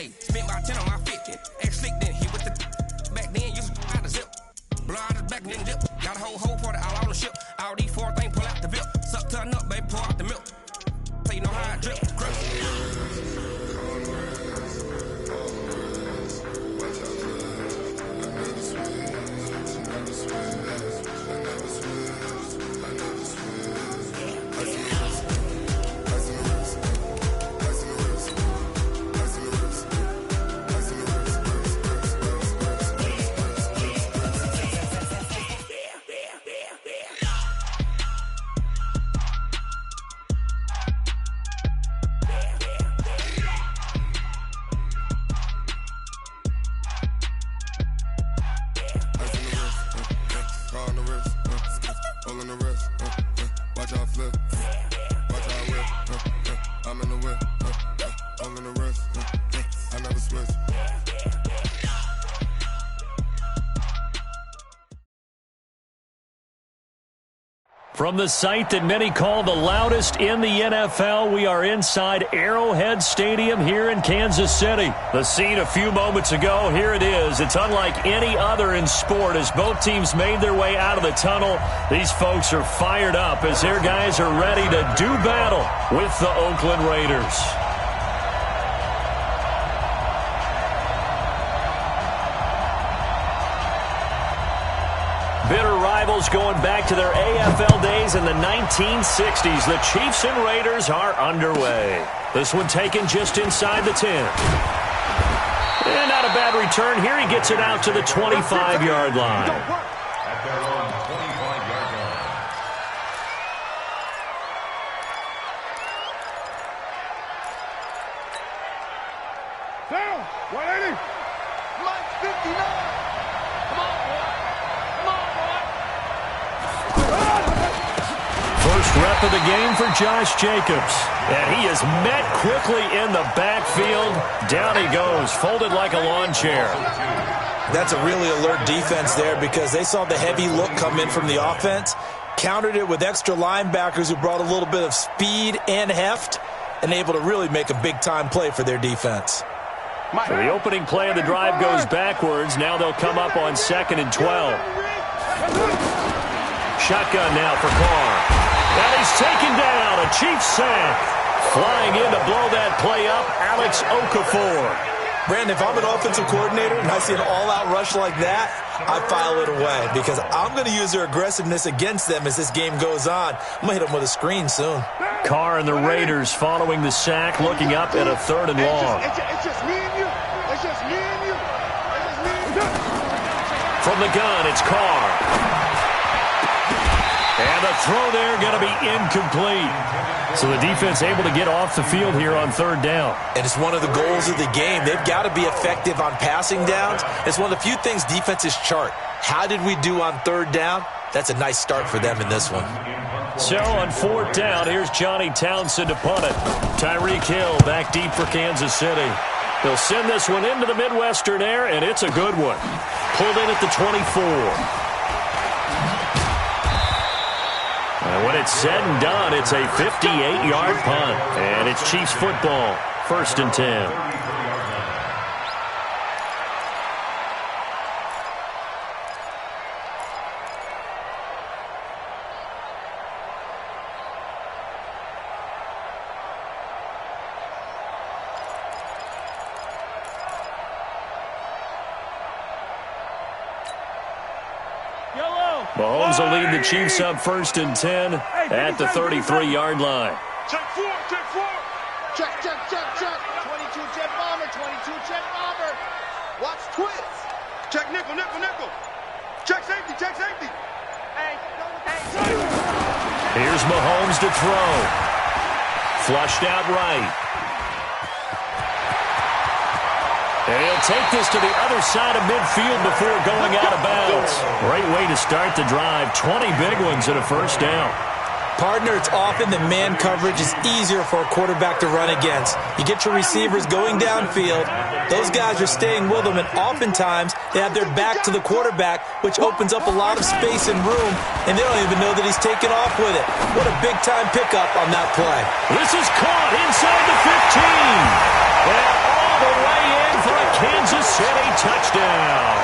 Hey, spent about 10 on my 50. Ex-slick then hit with the back then, used to out the zip. Blow out his back and then dip. Got a whole party all on the ship. All these four things pull out the VIP. Suck, turn up, baby, pour out the milk. So you know how I drip. From the site that many call the loudest in the NFL, we are inside Arrowhead Stadium here in Kansas City. The scene a few moments ago, here it is. It's unlike any other in sport as both teams made their way out of the tunnel. These folks are fired up as their guys are ready to do battle with the Oakland Raiders. Bitter rivals going back to their AFL days in the 1960s. The Chiefs and Raiders are underway. This one taken just inside the 10. And not a bad return here. He gets it out to the 25-yard line. At their own 25-yard line. Down, 180. Mike 59. First rep of the game for Josh Jacobs. And he is met quickly in the backfield. Down he goes, folded like a lawn chair. That's a really alert defense there because they saw the heavy look come in from the offense, countered it with extra linebackers who brought a little bit of speed and heft, and able to really make a big-time play for their defense. So the opening play of the drive goes backwards. Now they'll come up on 2nd and 12. Shotgun now for Carr. And he's taken down. A Chiefs sack. Flying in to blow that play up, Alex Okafor. Brandon, if I'm an offensive coordinator and I see an all-out rush like that, I file it away because I'm going to use their aggressiveness against them as this game goes on. I'm going to hit them with a screen soon. Carr and the Raiders following the sack, looking up at a 3rd and long. It's just me and you. It's just me and you. It's just me and you. From the gun, it's Carr. And the throw there going to be incomplete. So the defense able to get off the field here on 3rd down. And it's one of the goals of the game. They've got to be effective on passing downs. It's one of the few things defenses chart. How did we do on 3rd down? That's a nice start for them in this one. So on 4th down, here's Johnny Townsend to punt it. Tyreek Hill back deep for Kansas City. They'll send this one into the Midwestern air, and it's a good one. Pulled in at the 24. And when it's said and done, it's a 58-yard punt. And it's Chiefs football, 1st and 10. Mahomes will lead the Chiefs up 1st and 10 at the 33-yard line. Check 4, check 4. Check. 22 jet bomber, 22 jet bomber. Watch twist. Check nickel. Check safety. Hey. Here's Mahomes to throw. Flushed out right. And he'll take this to the other side of midfield before going out of bounds. Great way to start the drive. 20 big ones and a 1st down. Partner, it's often that man coverage is easier for a quarterback to run against. You get your receivers going downfield. Those guys are staying with them, and oftentimes they have their back to the quarterback, which opens up a lot of space and room, and they don't even know that he's taken off with it. What a big-time pickup on that play. This is caught inside the 15. And all the way in. touchdown.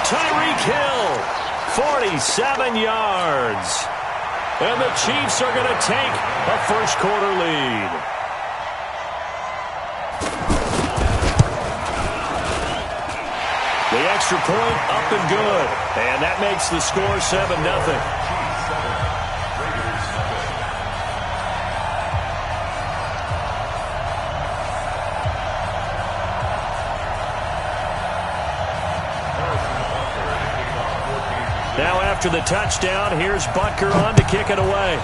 Tyreek Hill, 47 yards. And the Chiefs are going to take a first-quarter lead. The extra point up and good. And that makes the score 7-0. Now after the touchdown, here's Butker on to kick it away.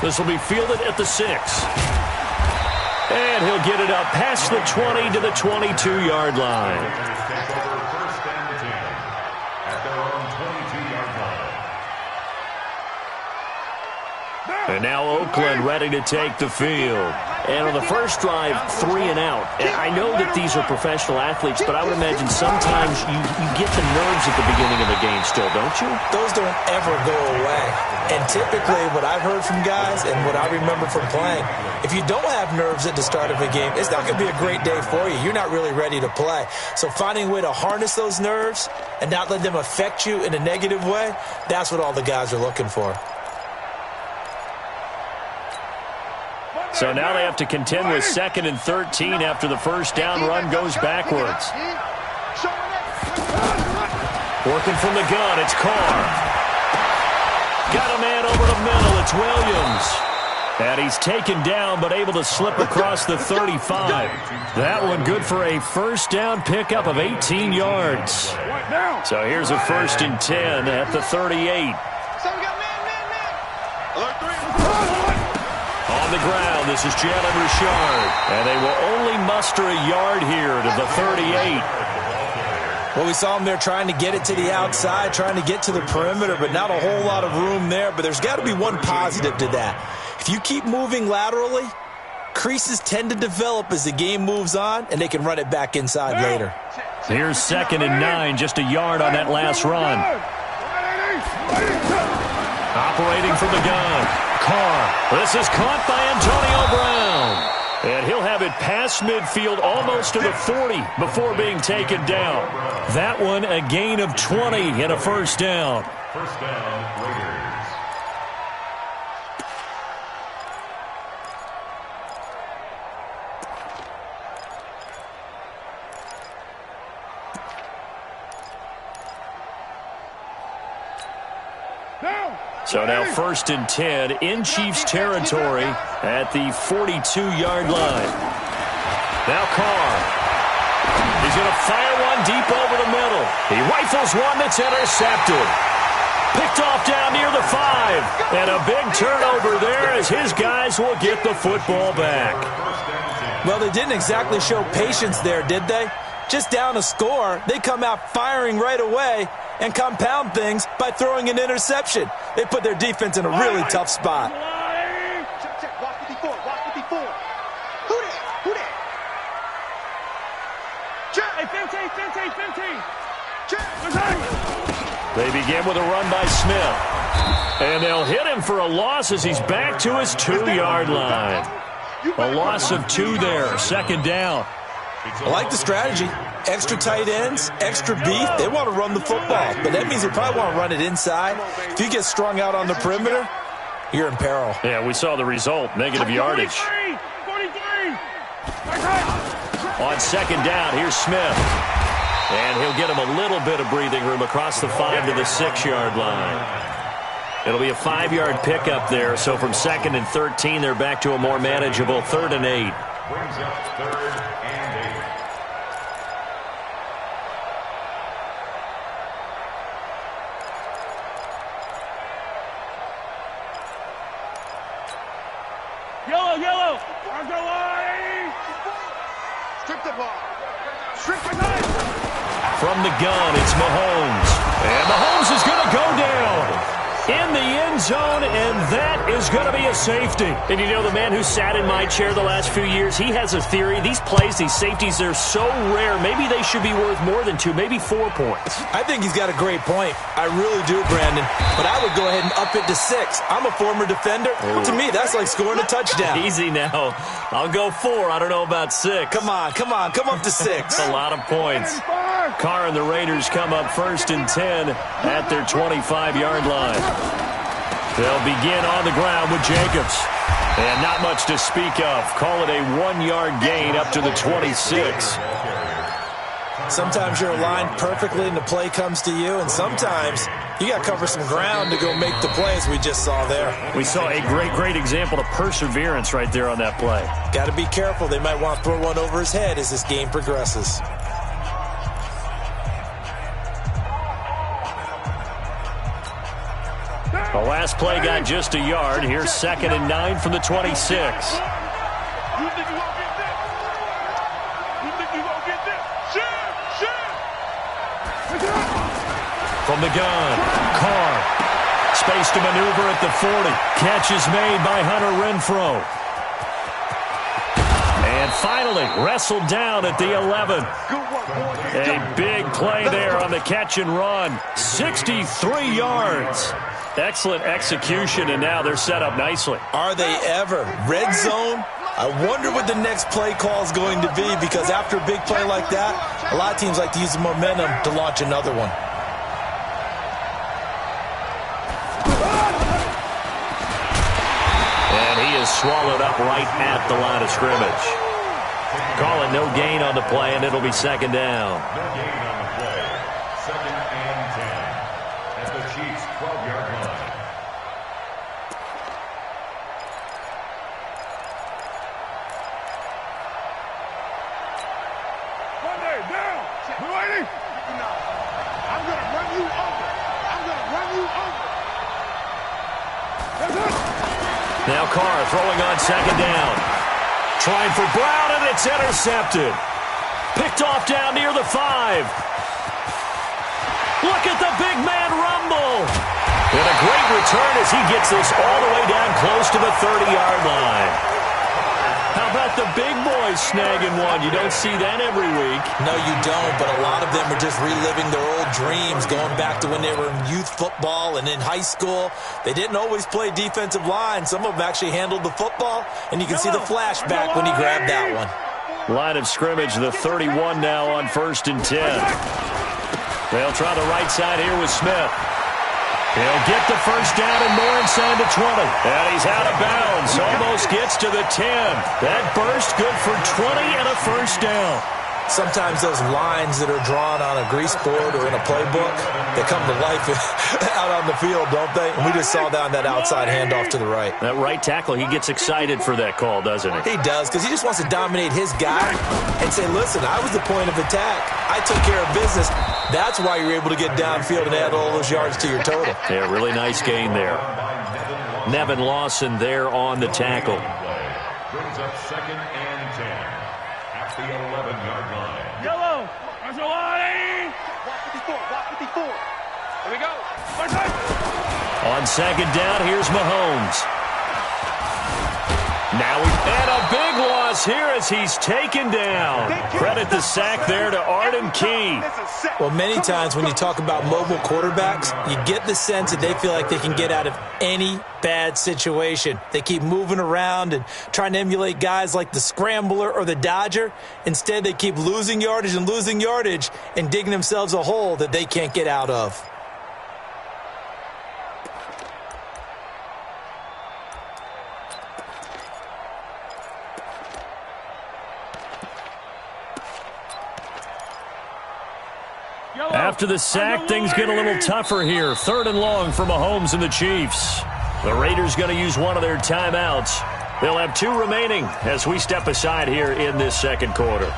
This will be fielded at the 6. And he'll get it up past the 20 to the 22-yard line. First and 10 at their own 22-yard line. And now Oakland ready to take the field. And on the first drive, 3 and out. And I know that these are professional athletes, but I would imagine sometimes you get the nerves at the beginning of the game still, don't you? Those don't ever go away. And typically what I've heard from guys and what I remember from playing, if you don't have nerves at the start of a game, it's not going to be a great day for you. You're not really ready to play. So finding a way to harness those nerves and not let them affect you in a negative way, that's what all the guys are looking for. So now they have to contend with 2nd and 13 after the first down run goes backwards. Working from the gun, it's Carr. Got a man over the middle, it's Williams. And he's taken down but able to slip across the 35. That one good for a first down pickup of 18 yards. So here's a 1st and 10 at the 38. On the ground, this is Jalen Richard. And they will only muster a yard here to the 38. Well, we saw them there trying to get it to the outside, trying to get to the perimeter, but not a whole lot of room there. But there's got to be one positive to that. If you keep moving laterally, creases tend to develop as the game moves on, and they can run it back inside later. Here's 2nd and 9, just a yard on that last run. Operating from the gun. Carr. This is caught by Antonio Brown. And he'll have it past midfield almost to the 40 before being taken down. That one a gain of 20 and a first down. First down, Raiders. So now 1st and 10 in Chiefs territory at the 42-yard line. Now Carr. He's going to fire one deep over the middle. He rifles one that's intercepted. Picked off down near the 5. And a big turnover there as his guys will get the football back. Well, they didn't exactly show patience there, did they? Just down a score, they come out firing right away and compound things by throwing an interception. They put their defense in a really tough spot. Check. Watch 54. Who that? Check. Hey, 15. Check. They begin with a run by Smith. And they'll hit him for a loss as he's back to his 2-yard line. A loss of 2 there, 2nd down. I like the strategy. Extra tight ends, extra beef. They want to run the football, but that means they probably want to run it inside. If you get strung out on the perimeter, you're in peril. Yeah, we saw the result, negative yardage. 43. On 2nd down, here's Smith. And he'll get him a little bit of breathing room across the 5 to the 6-yard line. It'll be a 5-yard pickup there, so from 2nd and 13, they're back to a more manageable 3rd and 8. Brings up 3rd and 8. Yellow. Strip the ball. From the gun, it's Mahomes. And Mahomes is going to go down. in the end zone, and that is going to be a safety. And you know, the man who sat in my chair the last few years, he has a theory. These plays, these safeties, they're so rare. Maybe they should be worth more than 2, maybe 4 points. I think he's got a great point. I really do, Brandon. But I would go ahead and up it to 6. I'm a former defender. Ooh. To me, that's like scoring a touchdown. Easy now. I'll go 4. I don't know about 6. Come on. Come up to 6. A lot of points. Carr and the Raiders come up 1st and 10 at their 25-yard line. They'll begin on the ground with Jacobs. And not much to speak of. Call it a 1-yard gain up to the 26. Sometimes you're aligned perfectly and the play comes to you, and sometimes you got to cover some ground to go make the plays we just saw there. We saw a great example of perseverance right there on that play. Got to be careful. They might want to throw one over his head as this game progresses. The last play got just a yard. Here's 2nd and 9 from the 26. You think you won't get this? You think you won't get this? Shit! From the gun, Carr. Space to maneuver at the 40. Catch is made by Hunter Renfrow. And finally, wrestled down at the 11. A big play there on the catch and run. 63 yards. Excellent execution, and now they're set up nicely. Are they ever? Red zone? I wonder what the next play call is going to be, because after a big play like that, a lot of teams like to use the momentum to launch another one. And he is swallowed up right at the line of scrimmage. Calling no gain on the play, and it'll be 2nd down. No gain on the play. 2nd and 10 at the Chiefs' 12-yard line. Monday, down! You ready? No. I'm going to run you over. Now Carr throwing on 2nd down. Trying for Brown, and it's intercepted. Picked off down near the 5. Look at the big man rumble. And a great return as he gets this all the way down close to the 30-yard line. How about the big boys snagging one? You don't see that every week. No, you don't, but a lot of them are just reliving their old dreams, going back to when they were in youth football and in high school. They didn't always play defensive line. Some of them actually handled the football, and you can see the flashback when he grabbed that one. Line of scrimmage, the 31 now on 1st and 10. They'll try the right side here with Smith. He'll get the first down and more inside the 20. And he's out of bounds. Almost gets to the 10. That burst good for 20 and a first down. Sometimes those lines that are drawn on a grease board or in a playbook, they come to life out on the field, don't they? And we just saw that on that outside handoff to the right. That right tackle, he gets excited for that call, doesn't he? He does, because he just wants to dominate his guy and say, listen, I was the point of attack. I took care of business. That's why you're able to get downfield and add all those yards to your total. Yeah, really nice gain there. Nevin Lawson there on the tackle. Brings up 2nd and 10 at the 11-yard line. Yellow. That's a line. Block 54. Here we go. On 2nd down, here's Mahomes. Now and a big loss here as he's taken down. Credit the sack there to Arden Key. Well, many times when you talk about mobile quarterbacks, you get the sense that they feel like they can get out of any bad situation. They keep moving around and trying to emulate guys like the Scrambler or the Dodger. Instead, they keep losing yardage and digging themselves a hole that they can't get out of. After the sack, things get a little tougher here. 3rd and long for Mahomes and the Chiefs. The Raiders going to use one of their timeouts. They'll have 2 remaining as we step aside here in this 2nd quarter.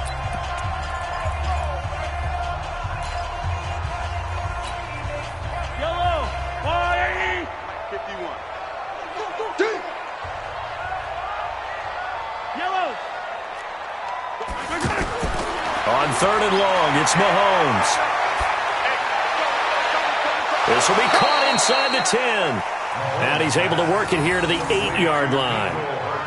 Yellow. 51. Yellow. On 3rd and long, it's Mahomes. This will be caught inside the 10. And he's able to work it here to the 8-yard line.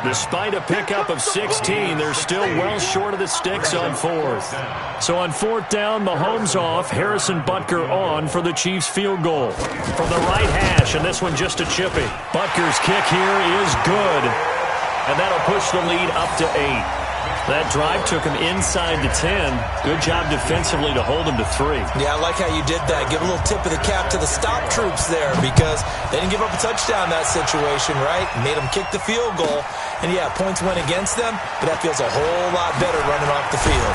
Despite a pickup of 16, they're still well short of the sticks on 4th. So on 4th down, Mahomes off, Harrison Butker on for the Chiefs field goal. From the right hash, and this one just a chippy. Butker's kick here is good. And that'll push the lead up to 8. That drive took him inside the 10. Good job defensively to hold him to 3. Yeah, I like how you did that. Give a little tip of the cap to the stop troops there because they didn't give up a touchdown in that situation, right? Made them kick the field goal. And, yeah, points went against them, but that feels a whole lot better running off the field.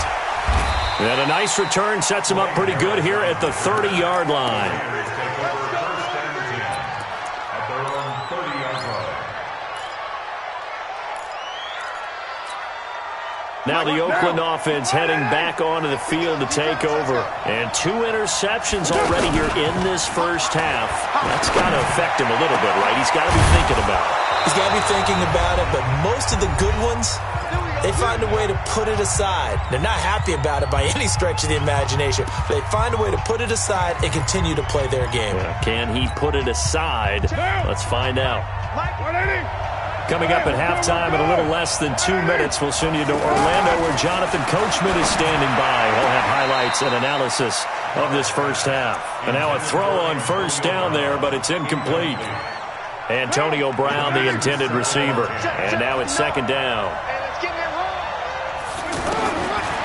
And a nice return sets him up pretty good here at the 30-yard line. Now the Oakland offense heading back onto the field to take over. And 2 interceptions already here in this first half. That's got to affect him a little bit, right? He's got to be thinking about it. He's got to be thinking about it, but most of the good ones, they find a way to put it aside. They're not happy about it by any stretch of the imagination. They find a way to put it aside and continue to play their game. Yeah, can he put it aside? Let's find out. Coming up at halftime in a little less than 2 minutes, we'll send you to Orlando where Jonathan Coachman is standing by. He'll have highlights and analysis of this first half. And now a throw on first down there, but it's incomplete. Antonio Brown, the intended receiver. And now it's second down.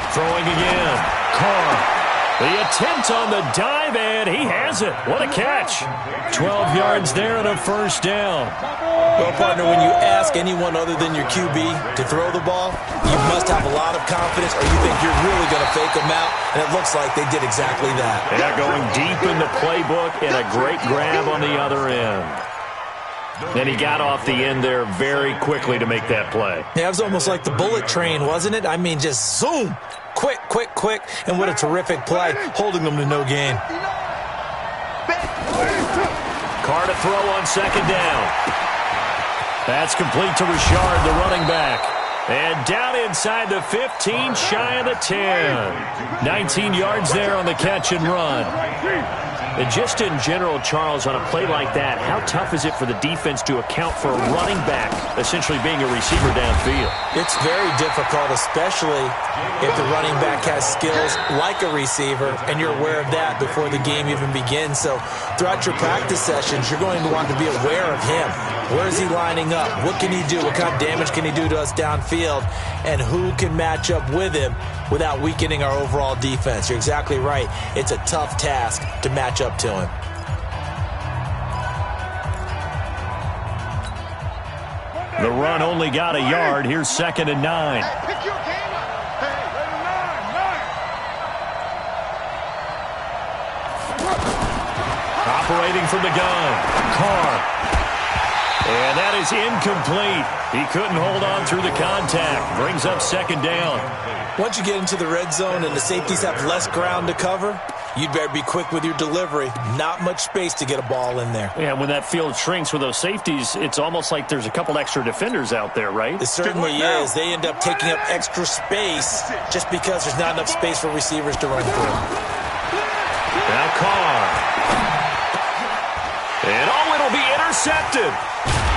Throwing again. Carr. The attempt on the dive, and he has it. What a catch. 12 yards there and a first down. Well, partner, when you ask anyone other than your QB to throw the ball, you must have a lot of confidence or you think you're really going to fake them out, and it looks like they did exactly that. Yeah, going deep in the playbook and a great grab on the other end. Then he got off the end there very quickly to make that play. Yeah, it was almost like the bullet train, wasn't it? I mean, just zoom. Quick, quick, quick. And what a terrific play, holding them to no gain. Carr to throw on second down. That's complete to Richard, the running back. And down inside the 15, shy of the 10. 19 yards there on the catch and run. And just in general, Charles, on a play like that, how tough is it for the defense to account for a running back essentially being a receiver downfield? It's very difficult, especially if the running back has skills like a receiver, and you're aware of that before the game even begins. So throughout your practice sessions, you're going to want to be aware of him. Where is he lining up? What can he do? What kind of damage can he do to us downfield? And who can match up with him without weakening our overall defense? You're exactly right. It's a tough task to match up to him. The run only got a yard. Here's second and 9. Operating from the gun. Carr. And that is incomplete. He couldn't hold on through the contact. Brings up second down. Once you get into the red zone and the safeties have less ground to cover, you'd better be quick with your delivery. Not much space to get a ball in there. Yeah, when that field shrinks with those safeties, it's almost like there's a couple extra defenders out there, right? It certainly is. They end up taking up extra space just because there's not enough space for receivers to run through. Now Carr. And it'll be intercepted.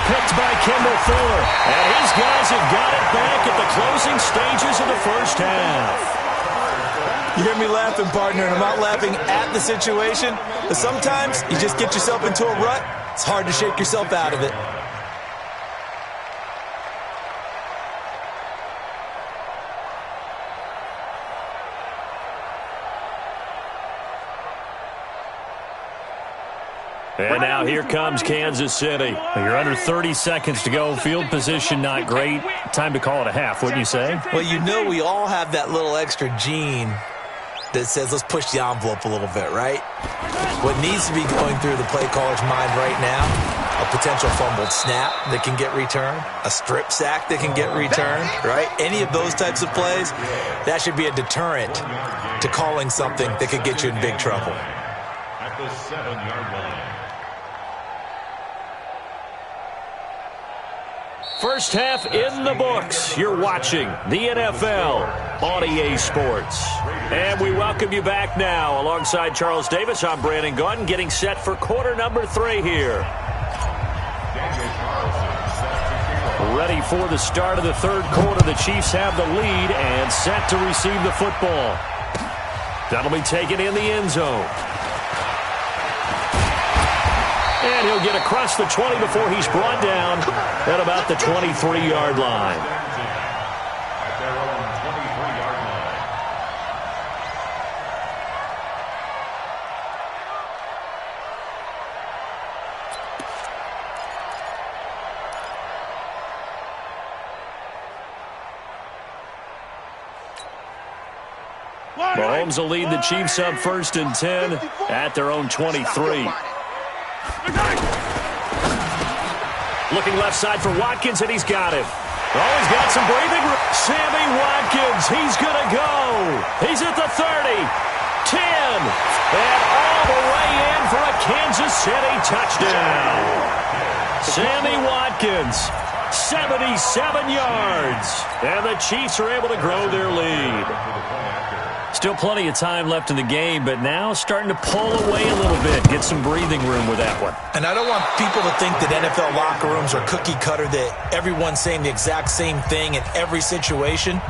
Picked by Kendall Fuller. And his guys have got it back at the closing stages of the first half. You hear me laughing, partner, and I'm not laughing at the situation. But sometimes you just get yourself into a rut. It's hard to shake yourself out of it. And now here comes Kansas City. You're under 30 seconds to go. Field position not great. Time to call it a half, wouldn't you say? Well, you know we all have that little extra gene that says let's push the envelope a little bit, right? What needs to be going through the play caller's mind right now, a potential fumbled snap that can get returned, a strip sack that can get returned, right? Any of those types of plays, that should be a deterrent to calling something that could get you in big trouble. At the 7-yard line. First half in the books. You're watching the NFL on EA Sports. And we welcome you back now. Alongside Charles Davis, I'm Brandon Gaudin, getting set for quarter number 3 here. Ready for the start of the third quarter. The Chiefs have the lead and set to receive the football. That'll be taken in the end zone. And he'll get across the 20 before he's brought down at about the 23-yard line. At their own 23-yard line. Mahomes will lead the Chiefs up 1st and 10 at their own 23. Looking left side for Watkins, and he's got it. Oh, he's got some breathing room. Sammy Watkins, he's going to go. He's at the 30, 10, and all the way in for a Kansas City touchdown. Sammy Watkins, 77 yards, and the Chiefs are able to grow their lead. Still plenty of time left in the game, but now starting to pull away a little bit, get some breathing room with that one. And I don't want people to think that NFL locker rooms are cookie cutter, that everyone's saying the exact same thing in every situation.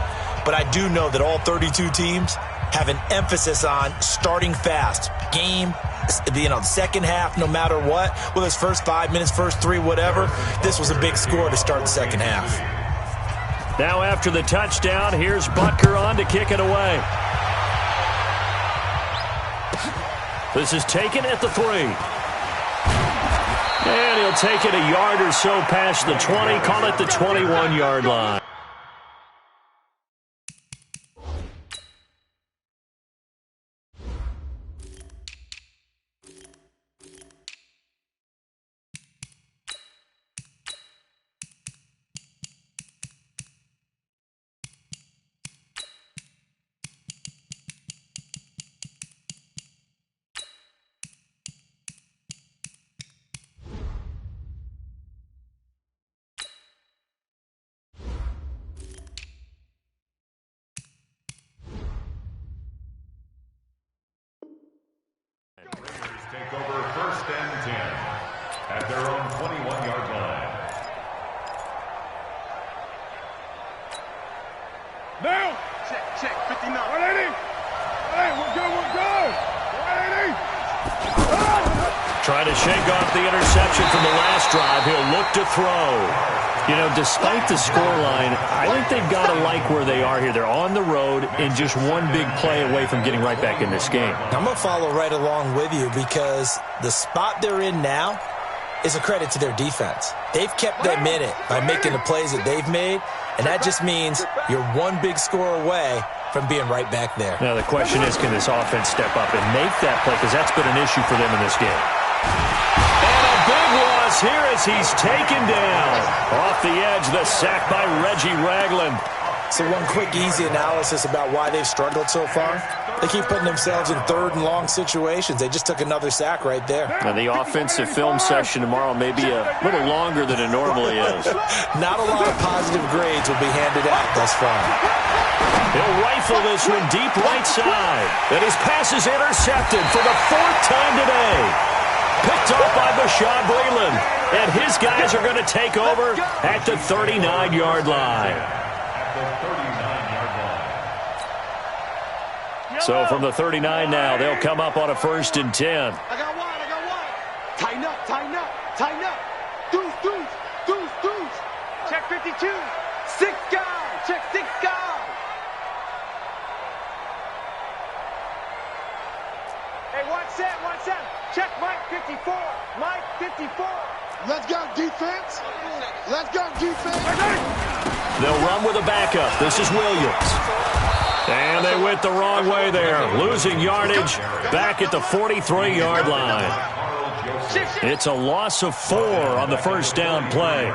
But I do know that all 32 teams have an emphasis on starting fast. Game, the second half, no matter what, whether it's first 5 minutes, first 3, whatever, this was a big score to start the second half. Now after the touchdown, here's Butker on to kick it away. This is taken at the 3. And he'll take it a yard or so past the 20, call it the 21-yard line. Take over 1st and 10 at their own 21-yard line. Now! Check, 59. 180! Hey, we're good! 180! Trying to shake off the interception from the last drive. He'll look to throw. You know, despite the scoreline, I think they've got to like where they are here. They're on the road and just one big play away from getting right back in this game. I'm going to follow right along with you because the spot they're in now is a credit to their defense. They've kept them in it by making the plays that they've made, and that just means you're one big score away from being right back there. Now the question is, can this offense step up and make that play? Because that's been an issue for them in this game. And a big loss here as he's taken down. Off the edge, the sack by Reggie Ragland. So one quick, easy analysis about why they've struggled so far. They keep putting themselves in 3rd and long situations. They just took another sack right there. Now the offensive film session tomorrow may be a little longer than it normally is. Not a lot of positive grades will be handed out thus far. He'll rifle this one deep right side. And his pass is intercepted for the 4th time today. Picked off by Bashaud Breeland. And his guys are going to take over at the 39-yard line. So from the 39 now, they'll come up on a 1st and 10. I got one. Tighten up. Deuce. Check 52. 6 guys. Check 6 guys. Hey, watch that. Check Mike 54. Mike 54. Let's go, defense. They'll run with a backup. This is Williams. And they went the wrong way there. Losing yardage back at the 43-yard line. It's a loss of 4 on the first down play.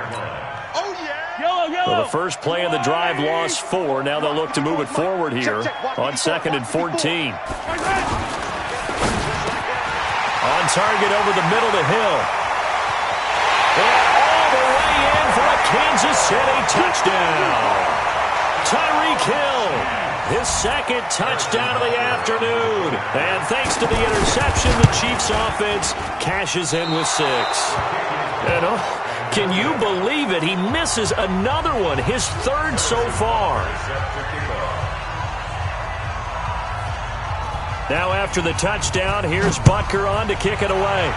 So the first play of the drive lost 4. Now they'll look to move it forward here on 2nd and 14. On target over the middle to Hill. And all the way in for a Kansas City touchdown. Tyreek Hill, his second touchdown of the afternoon. And thanks to the interception, the Chiefs offense cashes in with 6. And can you believe it? He misses another one, his third so far. Now after the touchdown, here's Butker on to kick it away.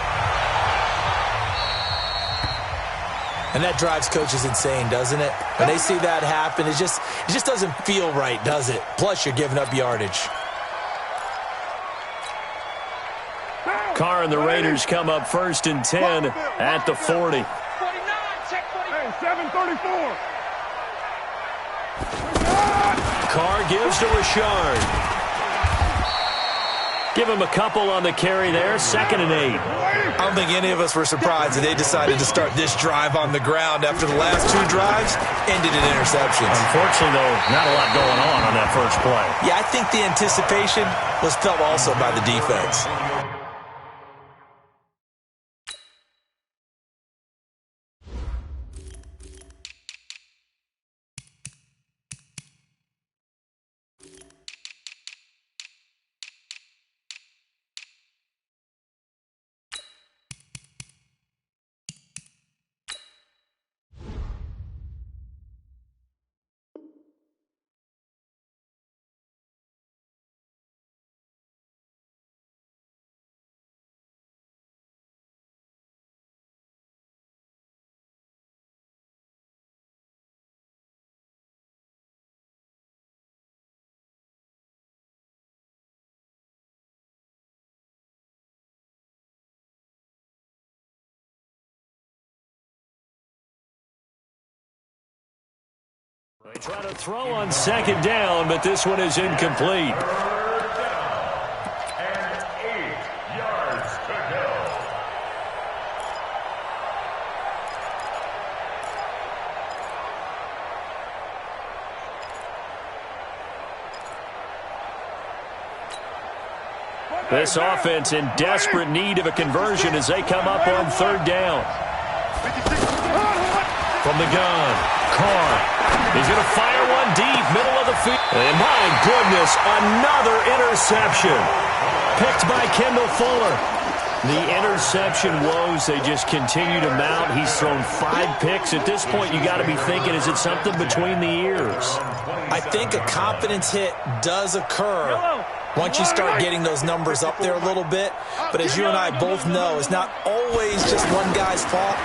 And that drives coaches insane, doesn't it? When they see that happen, it just doesn't feel right, does it? Plus, you're giving up yardage. Carr and the Raiders come up 1st and 10 at the 40. Hey, 734. Carr gives to Richard. Give him a couple on the carry there, 2nd and 8. I don't think any of us were surprised that they decided to start this drive on the ground after the last 2 drives ended in interceptions. Unfortunately, though, not a lot going on that first play. Yeah, I think the anticipation was felt also by the defense. They try to throw on 2nd down, but this one is incomplete. 3rd down and 8 yards to go. This offense in desperate need of a conversion as they come up on 3rd down. From the gun, Carr. He's going to fire one deep, middle of the field. And my goodness, another interception. Picked by Kendall Fuller. The interception woes, they just continue to mount. He's thrown 5 picks. At this point, you got to be thinking, is it something between the ears? I think a confidence hit does occur once you start getting those numbers up there a little bit. But as you and I both know, it's not always just one guy's fault.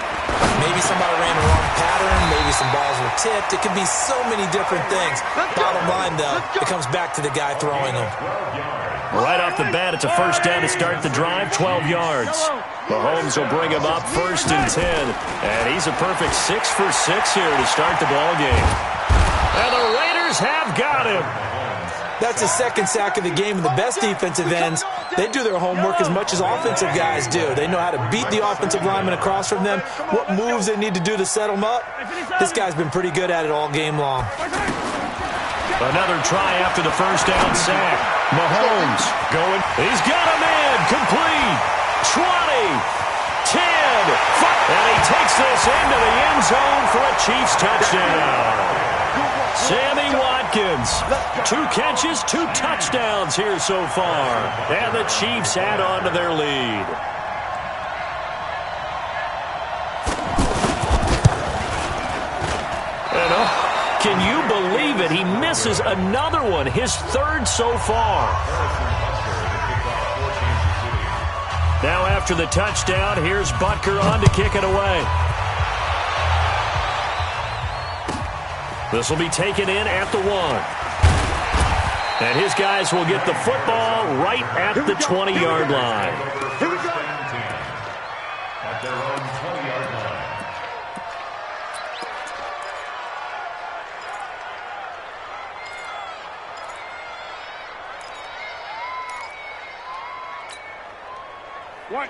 Maybe somebody ran the wrong pattern. Maybe some balls were tipped. It could be so many different things. Bottom line, though, it comes back to the guy throwing them. Right off the bat, it's a 1st down to start the drive, 12 yards. Mahomes will bring him up 1st and 10. And he's a perfect 6 for 6 here to start the ball game. And the Raiders have got him. That's the 2nd sack of the game, and the best defensive ends, they do their homework as much as offensive guys do. They know how to beat the offensive lineman across from them, what moves they need to do to set them up. This guy's been pretty good at it all game long. Another try after the 1st down sack. Mahomes going. He's got him in. Complete. 20. 10. 5. And he takes this into the end zone for a Chiefs touchdown. Sammy Watkins, 2 catches, 2 touchdowns here so far. And the Chiefs add on to their lead. And can you believe it? He misses another one, his 3rd so far. Now after the touchdown, here's Butker on to kick it away. This will be taken in at the 1. And his guys will get the football right at the 20-yard line. Here we go. At their own 20-yard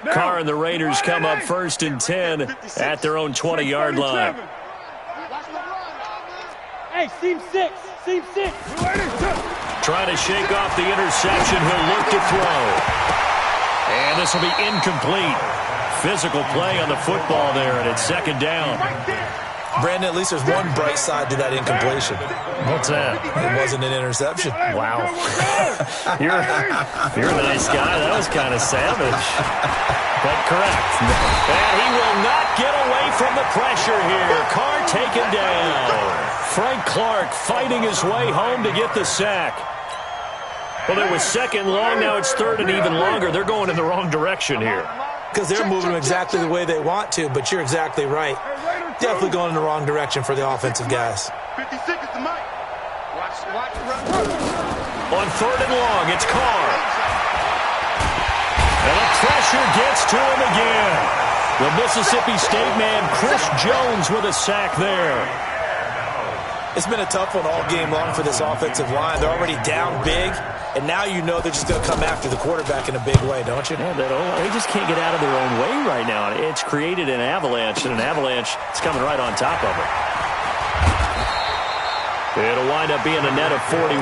line. Carr and the Raiders come up 1st and 10 at their own 20-yard line. Hey, seam 6. Seam 6. Trying to shake off the interception. He'll look to throw. And this will be incomplete. Physical play on the football there, and it's 2nd down. Brandon, at least there's one bright side to that incompletion. What's that? It wasn't an interception. Wow. You're a nice guy. That was kind of savage. But correct. And he will not get away from the pressure here. Carr taken down. Frank Clark fighting his way home to get the sack. Well, it was second long. Now it's third and even longer. They're going in the wrong direction here. Because they're moving exactly the way they want to, but you're exactly right. Definitely going in the wrong direction for the offensive guys. 50 seconds to Mike. Watch the run. On third and long, it's Carr. And the pressure gets to him again. The Mississippi State man, Chris Jones, with a sack there. It's been a tough one all game long for this offensive line. They're already down big, and now you know they're just going to come after the quarterback in a big way, don't you? Yeah, they just can't get out of their own way right now. It's created an avalanche, and an avalanche is coming right on top of it. It'll wind up being a net of 41.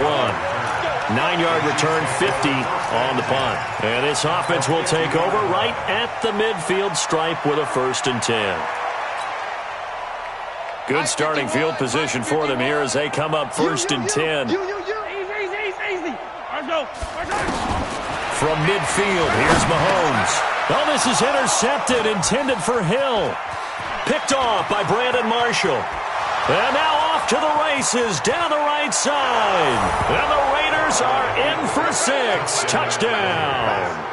9-yard return, 50 on the punt. And this offense will take over right at the midfield stripe with a 1st and 10. Good starting field position for them here as they come up 1st and 10. Easy. From midfield, here's Mahomes. Well, this is intercepted, intended for Hill. Picked off by Brandon Marshall. And now off to the races down the right side. And the Raiders are in for 6. Touchdown.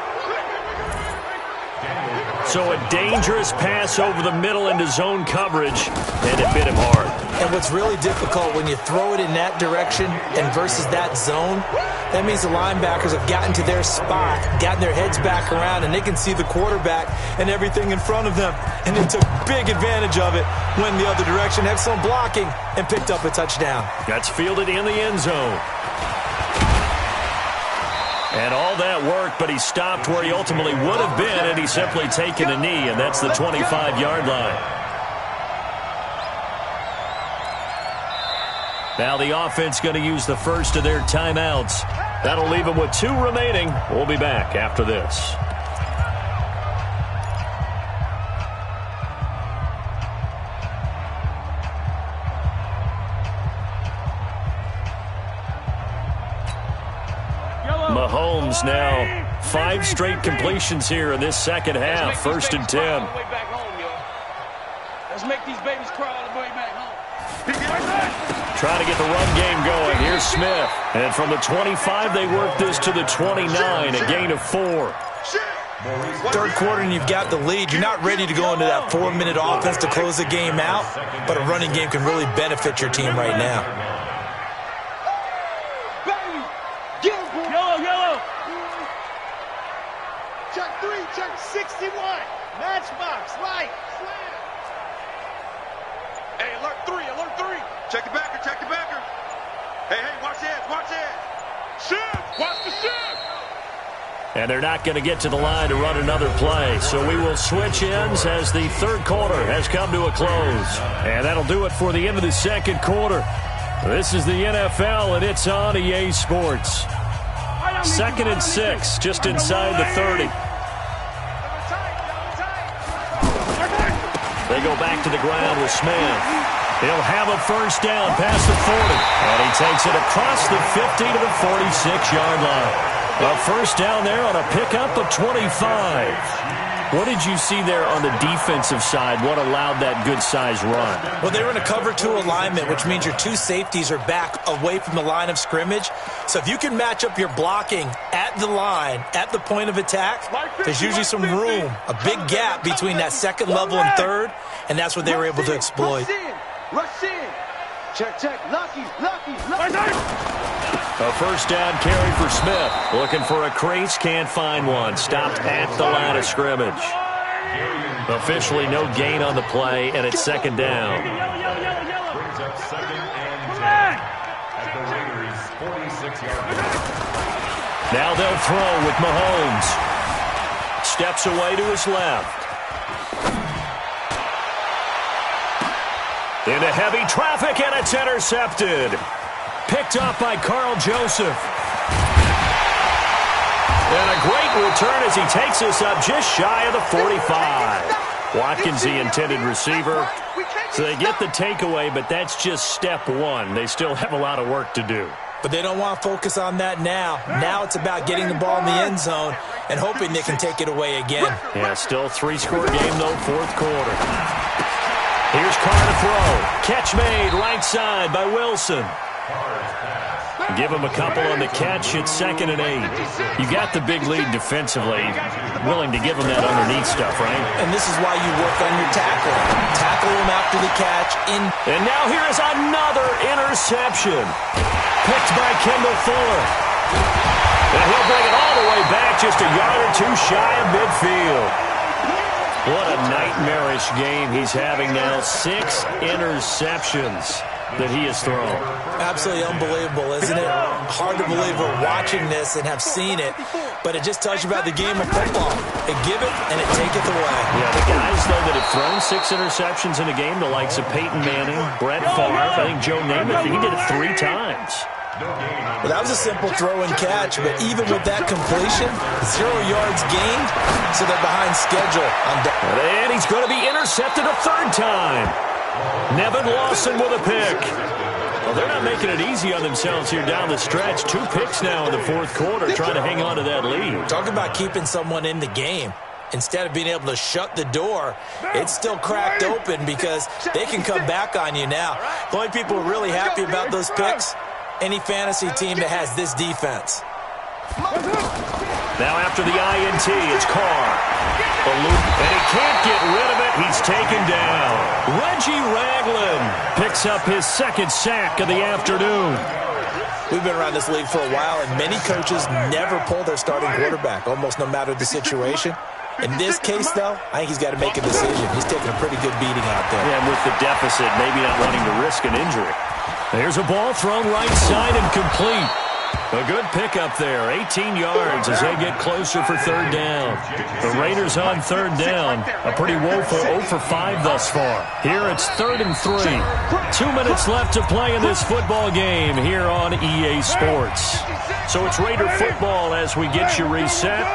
So a dangerous pass over the middle into zone coverage, and it bit him hard. And what's really difficult when you throw it in that direction and versus that zone, that means the linebackers have gotten to their spot, gotten their heads back around, and they can see the quarterback and everything in front of them. And they took big advantage of it, went in the other direction, had some blocking, and picked up a touchdown. That's fielded in the end zone. And all that worked, but he stopped where he ultimately would have been, and he's simply taken a knee, and that's the 25-yard line. Now the offense going to use the first of their timeouts. That'll leave them with 2 remaining. We'll be back after this. Mahomes now 5 straight completions here in this second half. 1st and 10. Let's make these babies crawl all the way back home. Trying to get the run game going. Here's Smith. And from the 25, they work this to the 29, a gain of 4. Third quarter and you've got the lead. You're not ready to go into that 4-minute offense to close the game out, but a running game can really benefit your team right now. Yellow. Check 3, check 61. Matchbox, light. Hey, alert 3. Check the backer. Hey, watch the edge. Shift, watch the shift. And they're not going to get to the line to run another play. So we will switch ends as the third quarter has come to a close. And that'll do it for the end of the second quarter. This is the NFL, and it's on EA Sports. 2nd and 6, just inside the 30. They go back to the ground with Smith. He'll have a first down past the 40. And he takes it across the 50 to the 46-yard line. A first down there on a pickup of 25. What did you see there on the defensive side? What allowed that good-sized run? Well, they were in a cover 2 alignment, which means your 2 safeties are back away from the line of scrimmage. So if you can match up your blocking at the line, at the point of attack, there's usually some room, a big gap between that second level and third, and that's what they were able to exploit. Rush in. Check. Lucky. A first down carry for Smith. Looking for a crease, can't find one. Stopped at the line of scrimmage. Officially no gain on the play, and it's second down. Brings up 2nd and 10 at the Raiders' 46-yard line. Now they'll throw with Mahomes. Steps away to his left. Into heavy traffic, and it's intercepted. Picked up by Carl Joseph. And a great return as he takes us up just shy of the 45. Watkins, the intended receiver. So they get the takeaway, but that's just step one. They still have a lot of work to do. But they don't want to focus on that now. Now it's about getting the ball in the end zone and hoping they can take it away again. Yeah, still 3-score game, though, fourth quarter. Here's Carr to throw. Catch made right side by Wilson. Give him a couple on the catch. It's 2nd and 8. You got the big lead defensively. Willing to give him that underneath stuff, right? And this is why you work on your tackling. Tackle him after the catch. And now here is another interception. Picked by Kendall Fuller. And he'll bring it all the way back, just a yard or two shy of midfield. What a nightmarish game he's having now. 6 interceptions that he has thrown. Absolutely unbelievable, isn't it? Hard to believe we're watching this and have seen it, but it just tells you about the game of football. It give it and it taketh away. Yeah, the guys, though, that have thrown 6 interceptions in a game, the likes of Peyton Manning, Brett Favre, I think Joe Namath, he did it 3 times. Well, that was a simple throw and catch, but even with that completion, 0 yards gained, so they're behind schedule. And he's going to be intercepted a 3rd time. Nevin Lawson with a pick. Well, they're not making it easy on themselves here down the stretch. 2 picks now in the fourth quarter, trying to hang on to that lead. Talk about keeping someone in the game. Instead of being able to shut the door, it's still cracked open because they can come back on you now. The only people really happy about those picks, any fantasy team that has this defense. Now after the INT, it's Carr. And he can't get rid of it. He's taken down. Reggie Ragland picks up his 2nd sack of the afternoon. We've been around this league for a while, and many coaches never pull their starting quarterback, almost no matter the situation. In this case, though, I think he's got to make a decision. He's taking a pretty good beating out there. Yeah, and with the deficit, maybe not wanting to risk an injury. There's a ball thrown right side and complete. A good pickup there, 18 yards as they get closer for 3rd down. The Raiders on 3rd down, a pretty woeful 0 for 5 thus far. Here it's 3rd and 3. 2 minutes left to play in this football game here on EA Sports. So it's Raider football as we get you reset.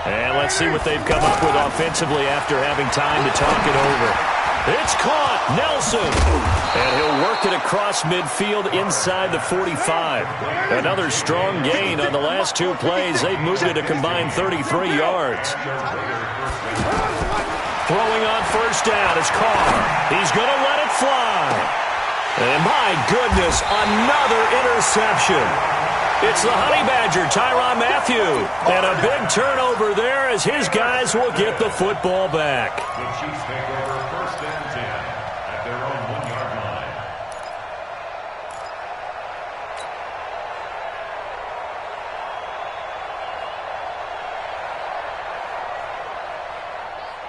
And let's see what they've come up with offensively after having time to talk it over. It's caught, Nelson, and he'll work it across midfield inside the 45. Another strong gain on the last 2 plays. They've moved it a combined 33 yards. Throwing on 1st down is Carr. He's going to let it fly. And my goodness, another interception. It's the Honey Badger, Tyrann Mathieu. And a big turnover there as his guys will get the football back. The Chiefs take over 1st and 10 at their own 1-yard line.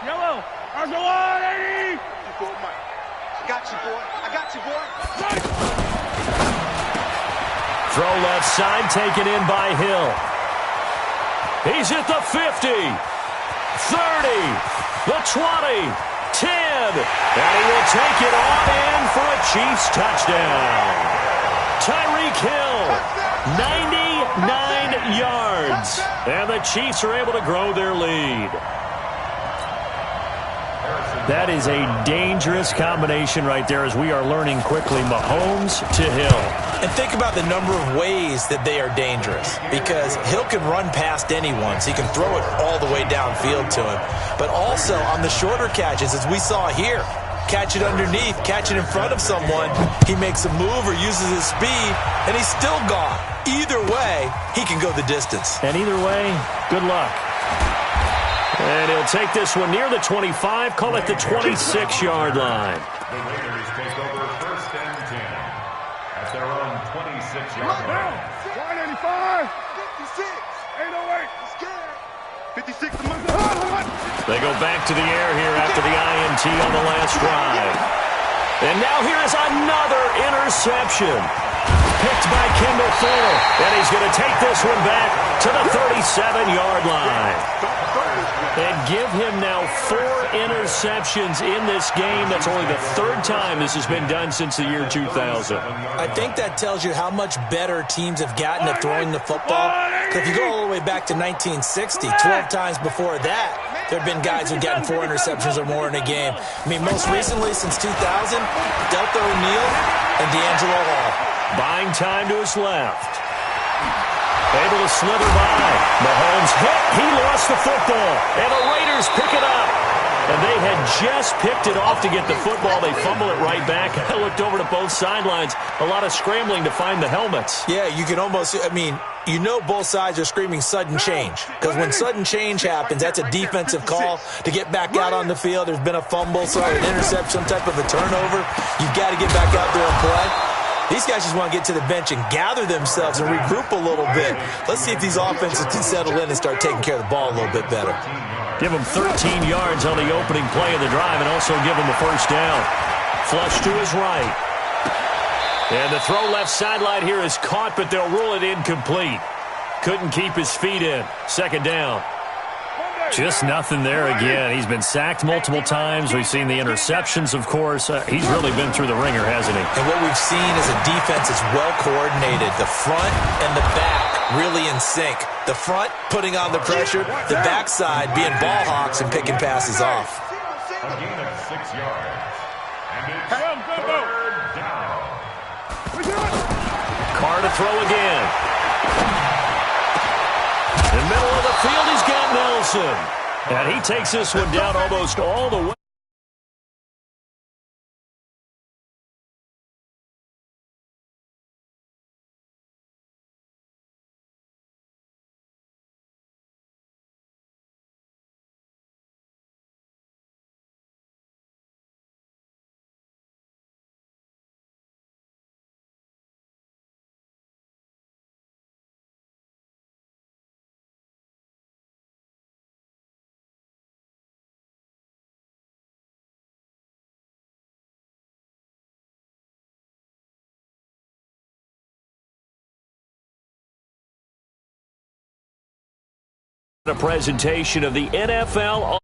Yellow, I go on, 80! I got you, boy. I got you, boy. Throw left side, taken in by Hill. He's at the 50, 30, the 20, 10, and he will take it on in for a Chiefs touchdown. Tyreek Hill, 99 yards, and the Chiefs are able to grow their lead. That is a dangerous combination right there as we are learning quickly. Mahomes to Hill. And think about the number of ways that they are dangerous, because Hill can run past anyone, so he can throw it all the way downfield to him. But also on the shorter catches, as we saw here, catch it underneath, catch it in front of someone, he makes a move or uses his speed, and he's still gone. Either way, he can go the distance. And either way, good luck. And he'll take this one near the 25, call it the 26-yard line. The Raiders take over 1st and 10 at their own 26-yard line. 185, 56, 808, scared. 56 to move. They go back to the air here after the INT on the last drive. And now here is another interception. Picked by Kendall Fuller. And he's going to take this one back to the 37-yard line. And give him now 4 interceptions in this game. That's only the 3rd time this has been done since the year 2000. I think that tells you how much better teams have gotten at throwing the football. Because if you go all the way back to 1960, 12 times before that, there have been guys who've gotten 4 interceptions or more in a game. I mean, most recently, since 2000, Delta O'Neal and D'Angelo Hall. Buying time to his left. Able to slither by. Mahomes hit. He lost the football. And the Raiders pick it up. And they had just picked it off to get the football. They fumble it right back. I looked over to both sidelines. A lot of scrambling to find the helmets. Yeah, you can almost, I mean, you know both sides are screaming sudden change. Because when sudden change happens, that's a defensive call to get back out on the field. There's been a fumble, an interception, some type of a turnover. You've got to get back out there and play. These guys just want to get to the bench and gather themselves and regroup a little bit. Let's see if these offenses can settle in and start taking care of the ball a little bit better. Give them 13 yards on the opening play of the drive and also give them a first down. Flush to his right. And the throw left sideline here is caught, but they'll rule it incomplete. Couldn't keep his feet in. Second down. Just nothing there again. He's been sacked multiple times. We've seen the interceptions, of course. He's really been through the ringer, hasn't he? And what we've seen is a defense that's well coordinated. The front and the back really in sync. The front putting on the pressure, the backside being ball hawks and picking passes off. A gain of 6 yards. And it's third down. Carr to throw again. In the middle of the field, he's got Nelson. And he takes this one down almost all the way. A presentation of the NFL.